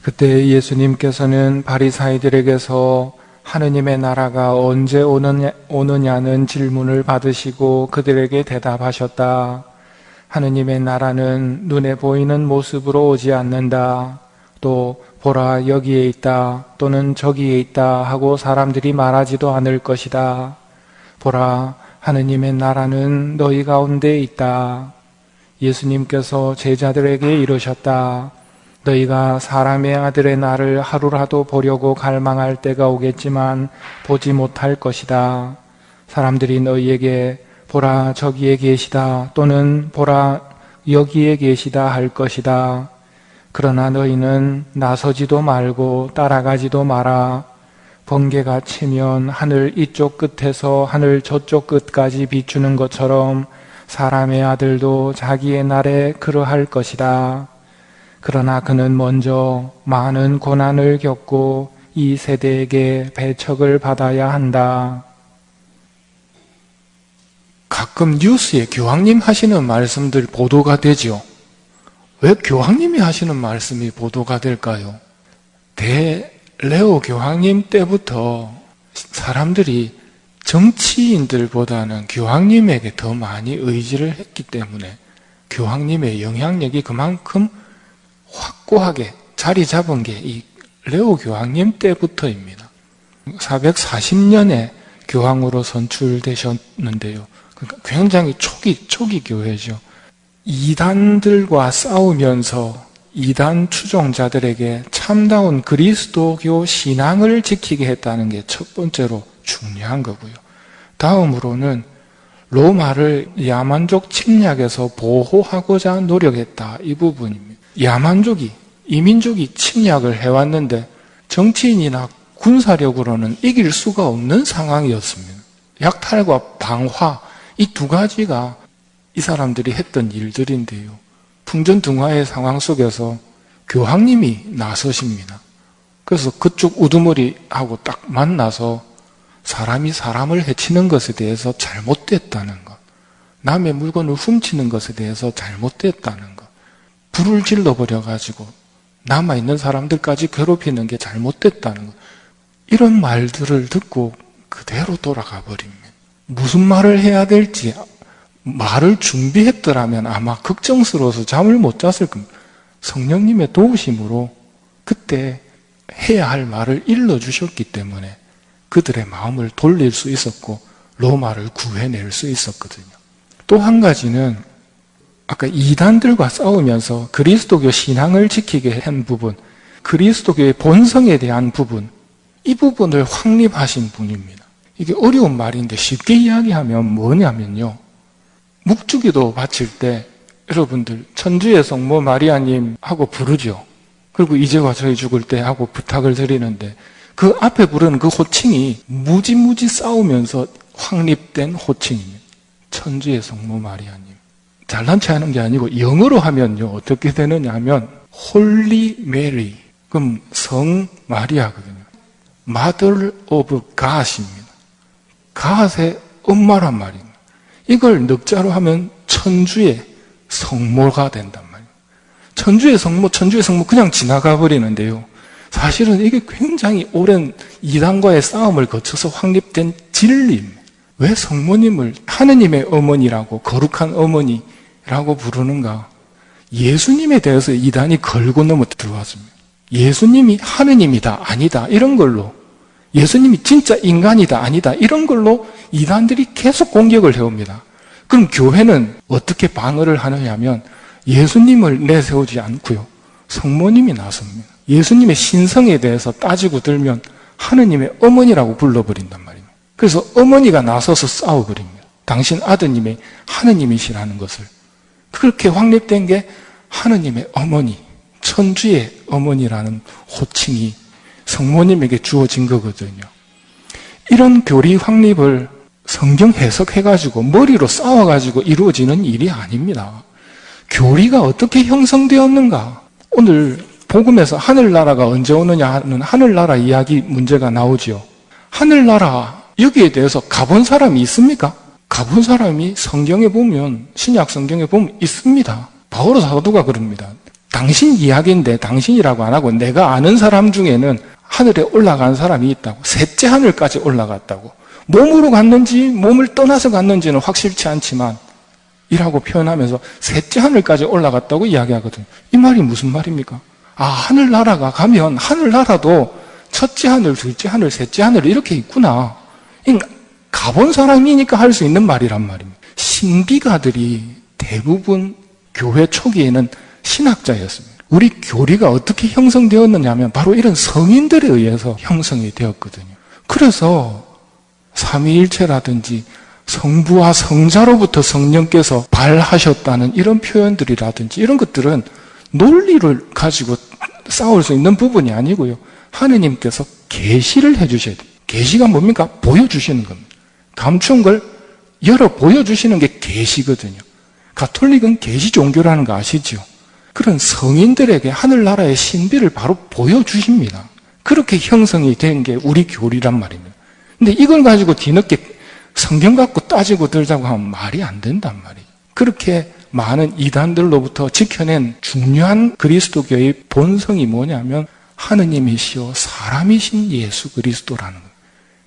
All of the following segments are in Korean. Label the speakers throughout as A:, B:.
A: 그때 예수님께서는 바리사이들에게서 하느님의 나라가 언제 오느냐는 질문을 받으시고 그들에게 대답하셨다. 하느님의 나라는 눈에 보이는 모습으로 오지 않는다. 또 보라 여기에 있다 또는 저기에 있다 하고 사람들이 말하지도 않을 것이다. 보라 하느님의 나라는 너희 가운데 있다. 예수님께서 제자들에게 이르셨다. 너희가 사람의 아들의 날을 하루라도 보려고 갈망할 때가 오겠지만 보지 못할 것이다. 사람들이 너희에게 보라 저기에 계시다 또는 보라 여기에 계시다 할 것이다. 그러나 너희는 나서지도 말고 따라가지도 마라. 번개가 치면 하늘 이쪽 끝에서 하늘 저쪽 끝까지 비추는 것처럼 사람의 아들도 자기의 날에 그러할 것이다. 그러나 그는 먼저 많은 고난을 겪고 이 세대에게 배척을 받아야 한다. 가끔 뉴스에 교황님 하시는 말씀들 보도가 되죠. 왜 교황님이 하시는 말씀이 보도가 될까요? 레오 교황님 때부터 사람들이 정치인들보다는 교황님에게 더 많이 의지를 했기 때문에 교황님의 영향력이 그만큼 확고하게 자리 잡은 게 이 레오 교황님 때부터입니다. 440년에 교황으로 선출되셨는데요. 그러니까 굉장히 초기 교회죠. 이단들과 싸우면서 이단 추종자들에게 참다운 그리스도교 신앙을 지키게 했다는 게 첫 번째로 중요한 거고요. 다음으로는 로마를 야만족 침략에서 보호하고자 노력했다. 이 부분입니다. 야만족이, 이민족이 침략을 해왔는데 정치인이나 군사력으로는 이길 수가 없는 상황이었습니다. 약탈과 방화, 이 두 가지가 이 사람들이 했던 일들인데요. 풍전등화의 상황 속에서 교황님이 나서십니다. 그래서 그쪽 우두머리하고 딱 만나서 사람이 사람을 해치는 것에 대해서 잘못됐다는 것, 남의 물건을 훔치는 것에 대해서 잘못됐다는 것, 불을 질러버려가지고 남아있는 사람들까지 괴롭히는 게 잘못됐다는 것, 이런 말들을 듣고 그대로 돌아가 버립니다. 무슨 말을 해야 될지 말을 준비했더라면 아마 걱정스러워서 잠을 못 잤을 겁니다. 성령님의 도우심으로 그때 해야 할 말을 일러주셨기 때문에 그들의 마음을 돌릴 수 있었고 로마를 구해낼 수 있었거든요. 또 한 가지는 아까 이단들과 싸우면서 그리스도교 신앙을 지키게 한 부분, 그리스도교의 본성에 대한 부분, 이 부분을 확립하신 분입니다. 이게 어려운 말인데 쉽게 이야기하면 뭐냐면요, 묵주기도 바칠 때 여러분들 천주의 성모 마리아님 하고 부르죠. 그리고 이제와 저희 죽을 때 하고 부탁을 드리는데 그 앞에 부르는 그 호칭이 무지무지 싸우면서 확립된 호칭입니다. 천주의 성모 마리아님. 잘난 체 하는 게 아니고 영어로 하면요 어떻게 되느냐 하면 홀리 메리, 그럼 성 마리아거든요. Mother of God입니다. God의 엄마란 말입니다. 이걸 넉자로 하면 천주의 성모가 된단 말이에요. 천주의 성모 그냥 지나가 버리는데요. 사실은 이게 굉장히 오랜 이단과의 싸움을 거쳐서 확립된 진리입니다. 왜 성모님을 하느님의 어머니라고, 거룩한 어머니라고 부르는가? 예수님에 대해서 이단이 걸고 넘어 들어왔습니다. 예수님이 하느님이다, 아니다, 이런 걸로, 예수님이 진짜 인간이다, 아니다, 이런 걸로 이단들이 계속 공격을 해옵니다. 그럼 교회는 어떻게 방어를 하느냐 하면 예수님을 내세우지 않고요, 성모님이 나섭니다. 예수님의 신성에 대해서 따지고 들면 하느님의 어머니라고 불러버린단 말입니다. 그래서 어머니가 나서서 싸워버립니다. 당신 아드님의 하느님이시라는 것을. 그렇게 확립된 게 하느님의 어머니, 천주의 어머니라는 호칭이 성모님에게 주어진 거거든요. 이런 교리 확립을 성경 해석해가지고 머리로 싸워가지고 이루어지는 일이 아닙니다. 교리가 어떻게 형성되었는가? 오늘 복음에서 하늘나라가 언제 오느냐 하는 하늘나라 이야기 문제가 나오죠. 하늘나라, 여기에 대해서 가본 사람이 있습니까? 가본 사람이 성경에 보면, 신약 성경에 보면 있습니다. 바오로 사도가 그럽니다. 당신 이야기인데 당신이라고 안 하고 내가 아는 사람 중에는 하늘에 올라간 사람이 있다고. 셋째 하늘까지 올라갔다고. 몸으로 갔는지 몸을 떠나서 갔는지는 확실치 않지만 이라고 표현하면서 셋째 하늘까지 올라갔다고 이야기하거든요. 이 말이 무슨 말입니까? 아, 하늘나라가 가면 하늘나라도 첫째 하늘, 둘째 하늘, 셋째 하늘 이렇게 있구나. 가본 사람이니까 할 수 있는 말이란 말입니다. 신비가들이 대부분 교회 초기에는 신학자였습니다. 우리 교리가 어떻게 형성되었느냐 하면 바로 이런 성인들에 의해서 형성이 되었거든요. 그래서 삼위일체라든지 성부와 성자로부터 성령께서 발하셨다는 이런 표현들이라든지 이런 것들은 논리를 가지고 싸울 수 있는 부분이 아니고요. 하느님께서 계시를 해주셔야 돼요. 계시가 뭡니까? 보여주시는 겁니다. 감추은 걸 열어 보여주시는 게 계시거든요. 가톨릭은 계시 종교라는 거 아시죠? 그런 성인들에게 하늘나라의 신비를 바로 보여주십니다. 그렇게 형성이 된 게 우리 교리란 말입니다. 근데 이걸 가지고 뒤늦게 성경 갖고 따지고 들자고 하면 말이 안 된단 말이에요. 그렇게 많은 이단들로부터 지켜낸 중요한 그리스도교의 본성이 뭐냐면 하느님이시오 사람이신 예수 그리스도라는 거예요.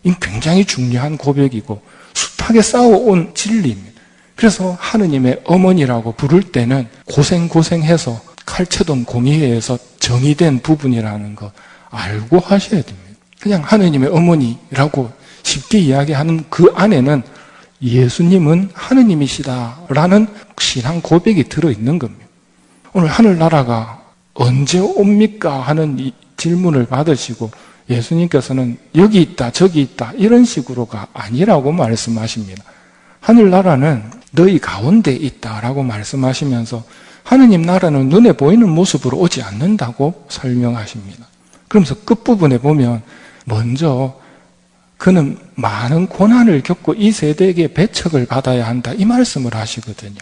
A: 이 굉장히 중요한 고백이고 숱하게 싸워온 진리입니다. 그래서 하느님의 어머니라고 부를 때는 고생해서 칼채돈 공의회에서 정의된 부분이라는 거 알고 하셔야 됩니다. 그냥 하느님의 어머니라고 쉽게 이야기하는 그 안에는 예수님은 하느님이시다라는 신앙 고백이 들어있는 겁니다. 오늘 하늘나라가 언제 옵니까? 하는 이 질문을 받으시고 예수님께서는 여기 있다 저기 있다 이런 식으로가 아니라고 말씀하십니다. 하늘나라는 너희 가운데 있다라고 말씀하시면서 하느님 나라는 눈에 보이는 모습으로 오지 않는다고 설명하십니다. 그러면서 끝부분에 보면 먼저 그는 많은 고난을 겪고 이 세대에게 배척을 받아야 한다 이 말씀을 하시거든요.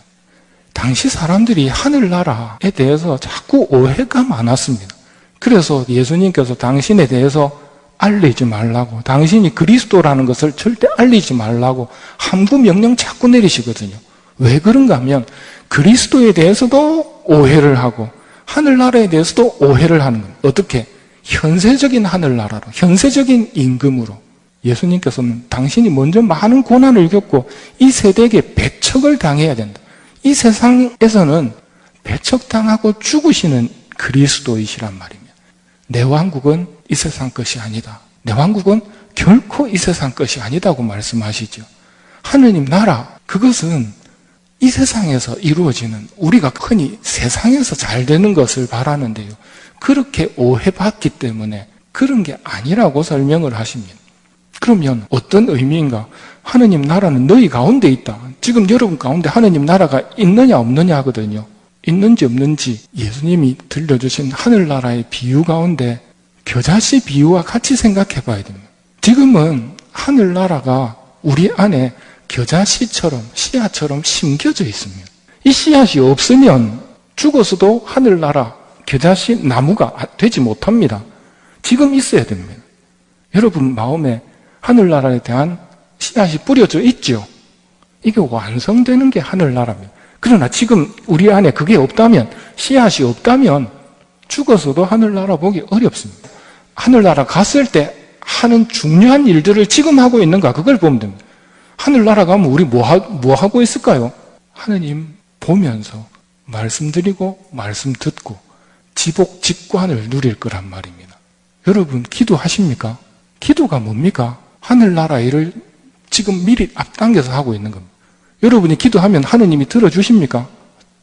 A: 당시 사람들이 하늘나라에 대해서 자꾸 오해가 많았습니다. 그래서 예수님께서 당신에 대해서 알리지 말라고, 당신이 그리스도라는 것을 절대 알리지 말라고 함구 명령 자꾸 내리시거든요. 왜 그런가 하면 그리스도에 대해서도 오해를 하고 하늘나라에 대해서도 오해를 하는 겁니다. 어떻게? 현세적인 하늘나라로, 현세적인 임금으로. 예수님께서는 당신이 먼저 많은 고난을 겪고 이 세대에게 배척을 당해야 된다. 이 세상에서는 배척당하고 죽으시는 그리스도이시란 말입니다. 내 왕국은 이 세상 것이 아니다. 내 왕국은 결코 이 세상 것이 아니다고 말씀하시죠. 하느님 나라, 그것은 이 세상에서 이루어지는, 우리가 흔히 세상에서 잘 되는 것을 바라는데요. 그렇게 오해받기 때문에 그런 게 아니라고 설명을 하십니다. 그러면 어떤 의미인가? 하느님 나라는 너희 가운데 있다. 지금 여러분 가운데 하느님 나라가 있느냐 없느냐 하거든요. 있는지 없는지 예수님이 들려주신 하늘나라의 비유 가운데 겨자씨 비유와 같이 생각해 봐야 됩니다. 지금은 하늘나라가 우리 안에 겨자씨처럼 씨앗처럼 심겨져 있습니다. 이 씨앗이 없으면 죽어서도 하늘나라 겨자씨 나무가 되지 못합니다. 지금 있어야 됩니다. 여러분 마음에 하늘나라에 대한 씨앗이 뿌려져 있죠. 이게 완성되는 게 하늘나라입니다. 그러나 지금 우리 안에 그게 없다면, 씨앗이 없다면 죽어서도 하늘나라 보기 어렵습니다. 하늘나라 갔을 때 하는 중요한 일들을 지금 하고 있는가, 그걸 보면 됩니다. 하늘나라 가면 우리 뭐 하고 있을까요? 하느님 보면서 말씀드리고 말씀 듣고 지복 직관을 누릴 거란 말입니다. 여러분 기도하십니까? 기도가 뭡니까? 하늘나라 일을 지금 미리 앞당겨서 하고 있는 겁니다. 여러분이 기도하면 하느님이 들어주십니까?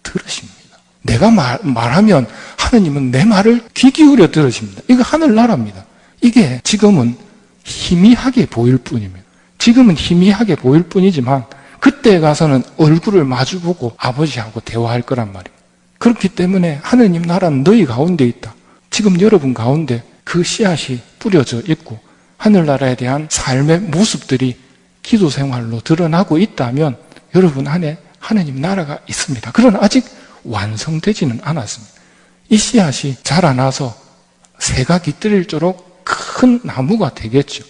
A: 들으십니다. 내가 말하면 하느님은 내 말을 귀 기울여 들으십니다. 이거 하늘나라입니다. 이게 지금은 희미하게 보일 뿐입니다. 지금은 희미하게 보일 뿐이지만 그때 가서는 얼굴을 마주보고 아버지하고 대화할 거란 말입니다. 그렇기 때문에 하느님 나라는 너희 가운데 있다. 지금 여러분 가운데 그 씨앗이 뿌려져 있고 하늘나라에 대한 삶의 모습들이 기도 생활로 드러나고 있다면 여러분 안에 하느님 나라가 있습니다. 그러나 아직 완성되지는 않았습니다. 이 씨앗이 자라나서 새가 깃들일수록 큰 나무가 되겠죠.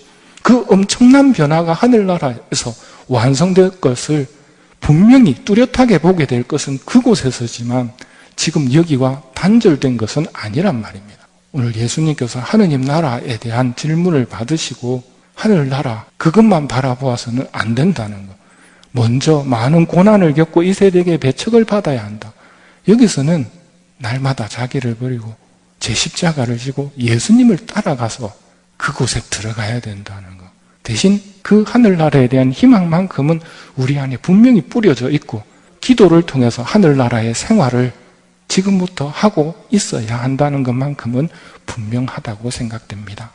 A: 그 엄청난 변화가 하늘나라에서 완성될 것을 분명히 뚜렷하게 보게 될 것은 그곳에서지만 지금 여기와 단절된 것은 아니란 말입니다. 오늘 예수님께서 하느님 나라에 대한 질문을 받으시고 하늘나라 그것만 바라보아서는 안 된다는 것. 먼저 많은 고난을 겪고 이 세대에게 배척을 받아야 한다. 여기서는 날마다 자기를 버리고 제 십자가를 지고 예수님을 따라가서 그곳에 들어가야 된다는 것. 대신 그 하늘나라에 대한 희망만큼은 우리 안에 분명히 뿌려져 있고 기도를 통해서 하늘나라의 생활을 지금부터 하고 있어야 한다는 것만큼은 분명하다고 생각됩니다.